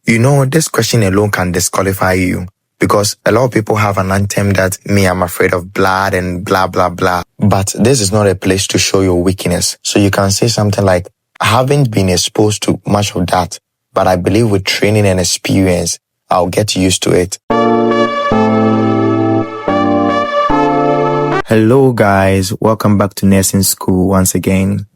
This question alone can disqualify you because a lot of people have an anthem that I'm afraid of blood and blah, blah, blah. But this is not a place to show your weakness. So you can say something like, I haven't been exposed to much of that, but I believe with training and experience, I'll get used to it. Hello guys, welcome back to nursing school once again.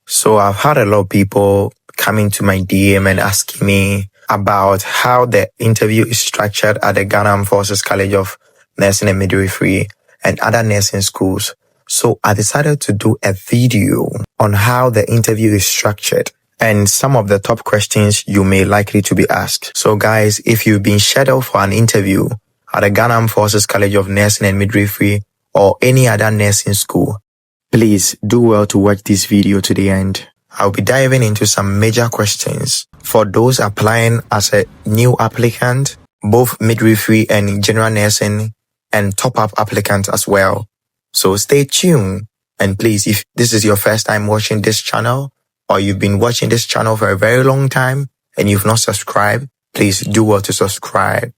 So I've had a lot of people coming to my DM and asking me about how the interview is structured at the Ghana Armed Forces College of Nursing and Midwifery and other nursing schools. So I decided to do a video on how the interview is structured and some of the top questions you may likely to be asked. So guys, if you've been scheduled for an interview at the Ghana Armed Forces College of Nursing and Midwifery or any other nursing school, please do well to watch this video to the end. I'll be diving into some major questions for those applying as a new applicant, both midwifery and general nursing, and top-up applicants as well. So stay tuned. And please, if this is your first time watching this channel, or you've been watching this channel for a very long time and you've not subscribed, please do well to subscribe.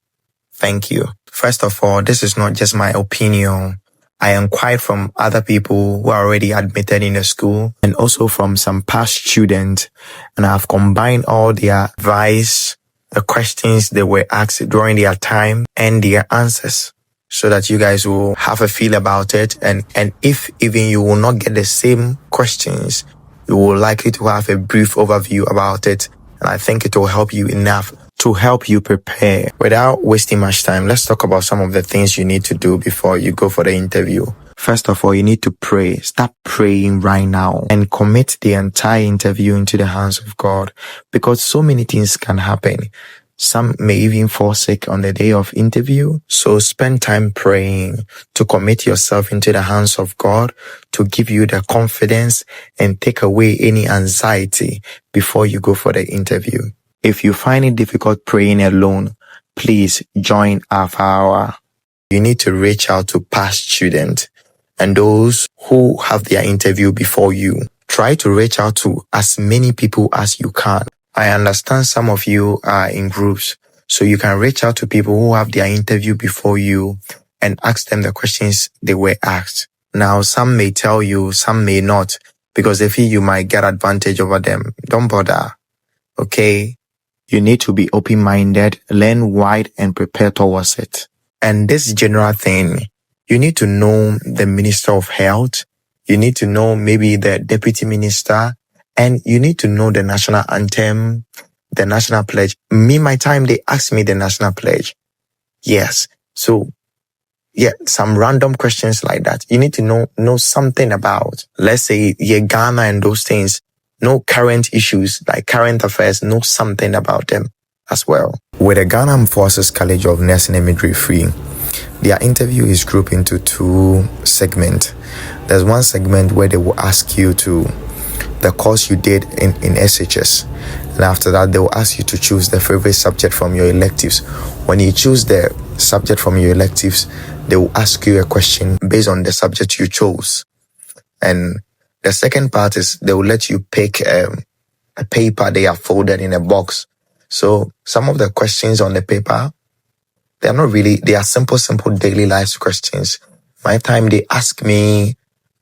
Thank you. First of all, this is not just my opinion. I inquired from other people who are already admitted in the school and also from some past students, and I've combined all their advice, the questions they were asked during their time and their answers so that you guys will have a feel about it. And if even you will not get the same questions, you will likely to have a brief overview about it. And I think it will help you enough to help you prepare. Without wasting much time, let's talk about some of the things you need to do before you go for the interview. First of all, you need to pray. Start praying right now and commit the entire interview into the hands of God because so many things can happen. Some may even fall sick on the day of interview. So spend time praying to commit yourself into the hands of God to give you the confidence and take away any anxiety before you go for the interview. If you find it difficult praying alone, please join our hour. You need to reach out to past students and those who have their interview before you. Try to reach out to as many people as you can. I understand some of you are in groups, so you can reach out to people who have their interview before you and ask them the questions they were asked. Now, some may tell you, some may not, because they feel you might get advantage over them. Don't bother, okay? You need to be open-minded, learn wide, and prepare towards it. And this general thing, you need to know the Minister of Health, you need to know maybe the Deputy Minister, and you need to know the national anthem, the national pledge. My time, they asked me the national pledge. Yes. So, yeah, some random questions like that. You need to know something about, let's say, Ghana and those things. Know current issues, like current affairs, know something about them as well. With the Ghana Armed Forces College of Nursing and Midwifery, their interview is grouped into two segments. There's one segment where they will ask you to the course you did in SHS. And after that, they will ask you to choose the favorite subject from your electives. When you choose the subject from your electives, they will ask you a question based on the subject you chose. And the second part is they will let you pick a paper they are folded in a box. So some of the questions on the paper, they are simple daily life questions. My time, they ask me,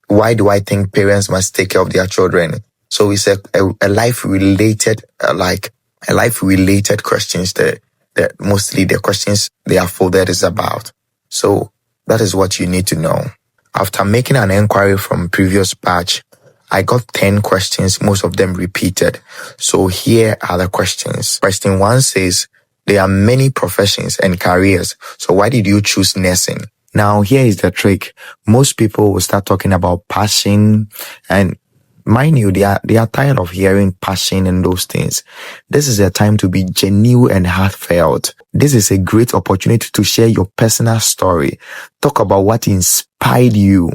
why do I think parents must take care of their children? So it's a life-related, life-related questions that mostly the questions they are folded is about. So that is what you need to know. After making an inquiry from previous batch, I got 10 questions, most of them repeated. So here are the questions. Question 1 says, there are many professions and careers. So why did you choose nursing? Now, here is the trick. Most people will start talking about passion, and mind you, they are tired of hearing passion and those things. This is a time to be genuine and heartfelt. This is a great opportunity to share your personal story. Talk about what inspired you.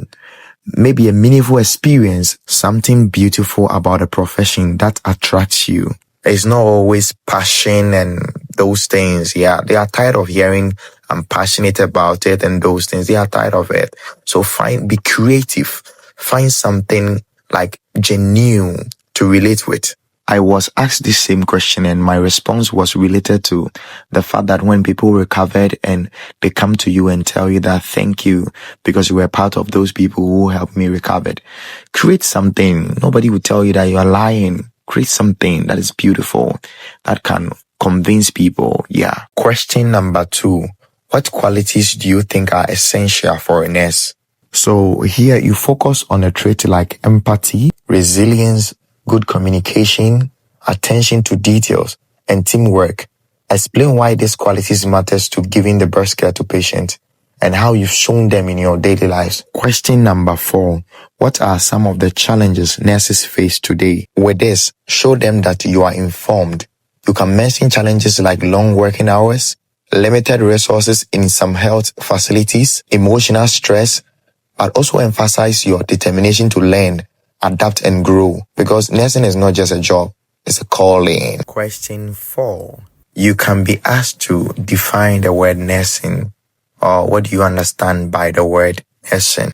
Maybe a meaningful experience, something beautiful about a profession that attracts you. It's not always passion and those things. Yeah, they are tired of hearing I'm passionate about it and those things. They are tired of it. So be creative. Find something like genuine to relate with. I was asked this same question and my response was related to the fact that when people recovered and they come to you and tell you that thank you because you were part of those people who helped me recover. Create something. Nobody will tell you that you are lying. Create something that is beautiful, that can convince people. Yeah. Question number 2. What qualities do you think are essential for a nurse? So here you focus on a trait like empathy, resilience, good communication, attention to details, and teamwork. Explain why these qualities matters to giving the best care to patients and how you've shown them in your daily lives. Question number 4. What are some of the challenges nurses face today? With this, show them that you are informed. You can mention challenges like long working hours, limited resources in some health facilities, emotional stress, but also emphasize your determination to learn, adapt and grow, because nursing is not just a job, it's a calling. Question 4. You can be asked to define the word nursing, or what do you understand by the word nursing?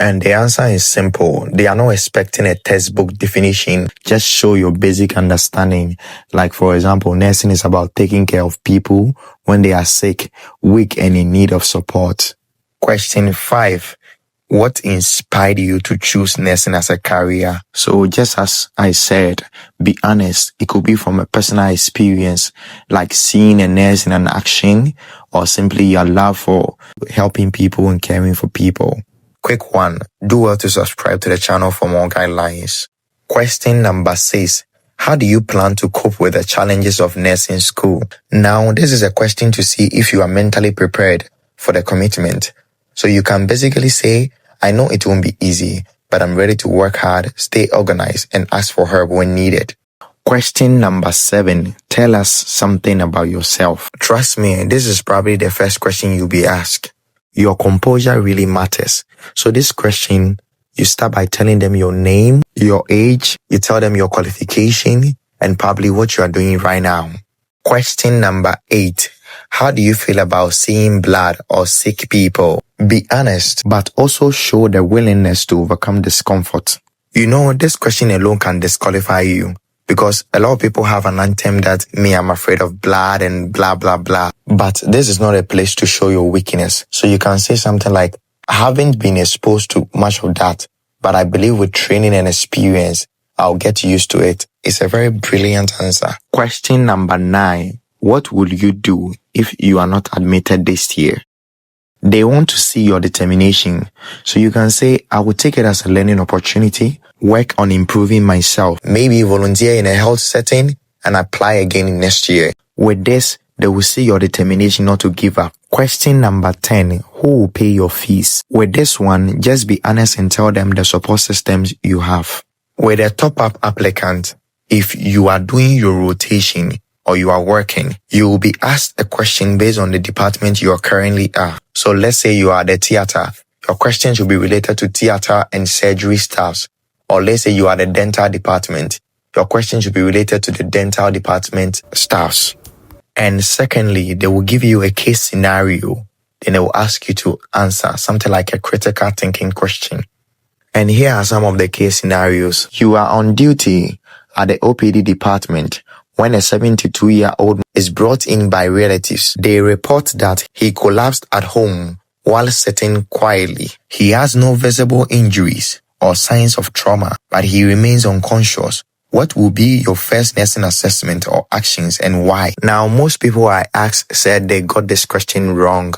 And the answer is simple. They are not expecting a textbook definition. Just show your basic understanding. Like, for example, nursing is about taking care of people when they are sick, weak, and in need of support. Question 5. What inspired you to choose nursing as a career? So just as I said, be honest. It could be from a personal experience, like seeing a nurse in an action, or simply your love for helping people and caring for people. Quick one, do well to subscribe to the channel for more guidelines. Question number 6. How do you plan to cope with the challenges of nursing school? Now, this is a question to see if you are mentally prepared for the commitment. So you can basically say, I know it won't be easy, but I'm ready to work hard, stay organized, and ask for help when needed. Question number 7. Tell us something about yourself. Trust me, this is probably the first question you'll be asked. Your composure really matters. So this question, you start by telling them your name, your age, you tell them your qualification, and probably what you are doing right now. Question number 8. How do you feel about seeing blood or sick people? Be honest, but also show the willingness to overcome discomfort. You know, this question alone can disqualify you because a lot of people have an anthem that me, I'm afraid of blood and blah, blah, blah. But this is not a place to show your weakness. So you can say something like, I haven't been exposed to much of that, but I believe with training and experience, I'll get used to it. It's a very brilliant answer. Question number 9. What will you do if you are not admitted this year? They want to see your determination. So you can say, I will take it as a learning opportunity, work on improving myself, maybe volunteer in a health setting and apply again next year. With this, they will see your determination not to give up. Question number 10. Who will pay your fees? With this one, just be honest and tell them the support systems you have. With a top-up applicant, if you are doing your rotation, or you are working, you will be asked a question based on the department you are currently at. So let's say you are the theater. Your questions will be related to theater and surgery staffs. Or let's say you are the dental department. Your questions will be related to the dental department staffs. And secondly, they will give you a case scenario. Then they will ask you to answer something like a critical thinking question. And here are some of the case scenarios. You are on duty at the OPD department when a 72-year-old is brought in by relatives. They report that he collapsed at home while sitting quietly. He has no visible injuries or signs of trauma, but he remains unconscious. What will be your first nursing assessment or actions and why? Now, most people I asked said they got this question wrong,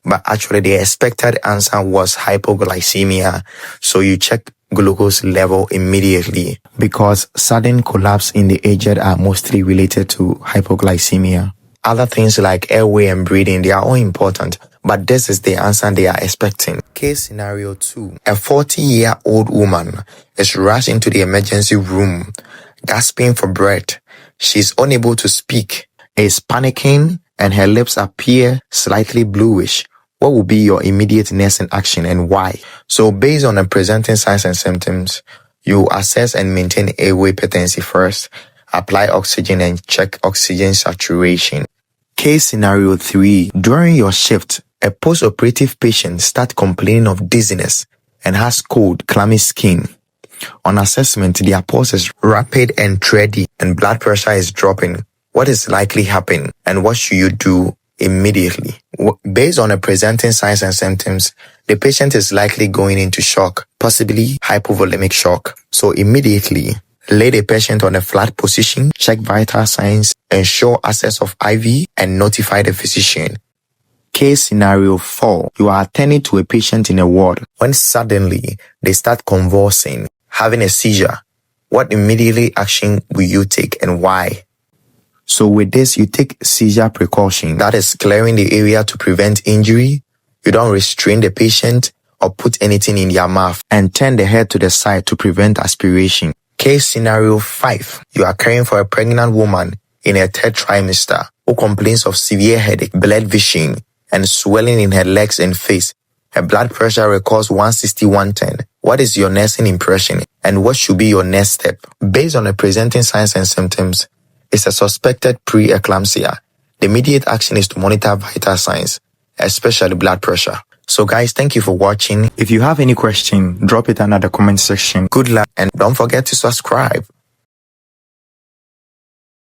but actually the expected answer was hypoglycemia. So you check glucose level immediately because sudden collapse in the aged are mostly related to hypoglycemia. Other things like airway and breathing, they are all important, but this is the answer they are expecting. Case scenario 2. A 40-year-old woman is rushed into the emergency room, gasping for breath. She's unable to speak, is panicking, and her lips appear slightly bluish. What will be your immediate nursing action and why? So based on the presenting signs and symptoms, you assess and maintain airway patency first, apply oxygen and check oxygen saturation. Case scenario 3. During your shift, a post-operative patient starts complaining of dizziness and has cold, clammy skin. On assessment, their pulse is rapid and tready and blood pressure is dropping. What is likely happening and what should you do immediately? Based on the presenting signs and symptoms, the patient is likely going into shock, possibly hypovolemic shock. So immediately, lay the patient on a flat position, check vital signs, ensure access of IV, and notify the physician. Case scenario 4. You are attending to a patient in a ward when suddenly they start convulsing, having a seizure. What immediately action will you take and why? So with this, you take seizure precaution. That is clearing the area to prevent injury. You don't restrain the patient or put anything in their mouth and turn the head to the side to prevent aspiration. Case scenario 5. You are caring for a pregnant woman in her 3rd trimester who complains of severe headache, blurred vision, and swelling in her legs and face. Her blood pressure records 160/110. What is your nursing impression and what should be your next step? Based on the presenting signs and symptoms, it's a suspected preeclampsia. The immediate action is to monitor vital signs, especially blood pressure. So guys, thank you for watching. If you have any question, drop it under the comment section. Good luck and don't forget to subscribe.